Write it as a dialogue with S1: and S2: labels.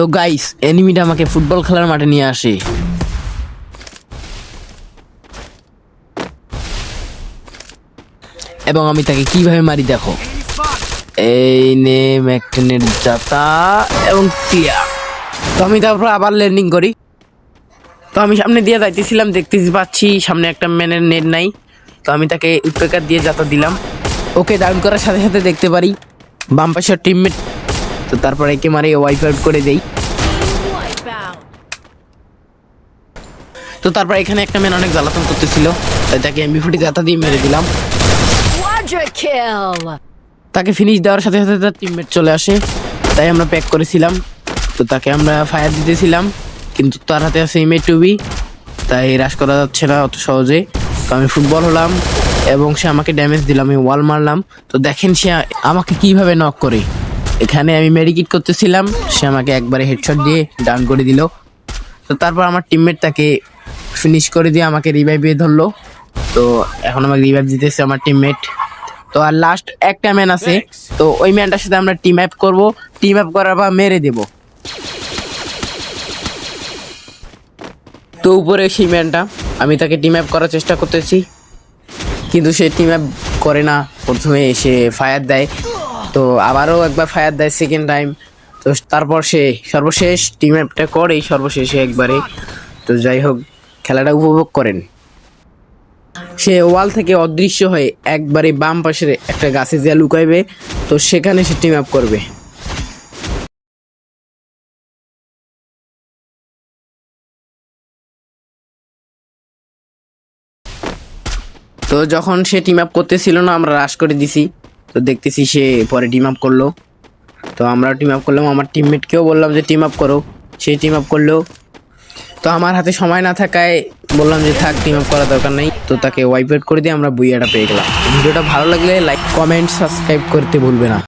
S1: তো গাইস, এনিমিটা আমাকে ফুটবল খেলার মাঠে নিয়ে আসে। এবং আমি তাকে কিভাবে মারি দেখো। এই নে ম্যাকটেনের জাতা এবং ক্লিয়ার। তো আমি তারপর আবার ল্যান্ডিং করি। তো আমি সামনে দিয়ে যাইতেছিলাম, দেখতেছি পাচ্ছি সামনে একটা ম্যানের নেট নাই। তো আমি তাকে উইপেকার দিয়ে জাতা দিলাম। ওকে ডাউন করার সাথে সাথে দেখতে পারি বাম পাশের টিমমেট। তো তারপর একে মারে ওয়াইপ আউট করে দেই। তো তারপর এখানে একটা ম্যান অনেক জ্বালাতন করতেছিল, তাই তাকে এমবি40 জাতা দিয়ে মেরে দিলাম। তাকে ফিনিশ দেওয়ার সাথে সাথে তার টিমমেট চলে আসে, তাই আমরা প্যাক করেছিলাম। তো তাকে আমরা ফায়ার দিতেছিলাম, কিন্তু তার হাতে আছে M2B, তাই হ্রাস করা যাচ্ছে না অত সহজে। তো আমি ফুটবল হলাম এবং সে আমাকে ড্যামেজ দিলাম, আমি ওয়াল মারলাম। তো দেখেন সে আমাকে কিভাবে নক করে। এখানে আমি মেডিকিট করতেছিলাম, সে আমাকে একবারে হেডশট দিয়ে ডাউন করে দিল। তো তারপর আমার টিমমেট তাকে ফিনিশ করে দিয়ে আমাকে রিভাইভ দিয়ে ধরলো। তো এখন আমাকে রিভাইভ দিতেছে আমার টিমমেট। তো আর লাস্ট একটা ম্যান আছে, তো ওই ম্যানটার সাথে আমরা টিম আপ করবো। টিম আপ করার পর মেরে দেব। তো উপরে সেই ম্যানটা, আমি তাকে টিম আপ করার চেষ্টা করতেছি, কিন্তু সে টিম আপ করে না। প্রথমে সে ফায়ার দেয়, তো আবারও একবার ফায়ার দেয় সেকেন্ড টাইম। তো তারপর সে সর্বশেষ টিম আপটা করে সর্বশেষে একবারে। তো যাই হোক, খেলাটা উপভোগ করেন। সে ওয়াল থেকে অদৃশ্য হয়ে একবারে বাম পাশের একটা গাছে যা লুকাইবে, তো সেখানে সে টিম আপ করবে। তো যখন সে টিম আপ করতেছিল না, আমরা রাশ করে দিছি। তো দেখতেছি সে পরে টিম আপ করলো। তো আমরা টিম আপ করলাম, আমার টিমমেটকেও বললাম যে টিম আপ করো, সে টিম আপ করলো। তো আমার হাতে সময় না থাকায় বললাম যে থাক, টিম আপ করার দরকার নেই। তো তাকে ওয়াইপ আউট করে দিয়ে আমরা বুইয়াটা পেয়ে গেলাম। ভিডিওটা ভালো লাগলে লাইক, কমেন্ট, সাবস্ক্রাইব করতে ভুলবে না।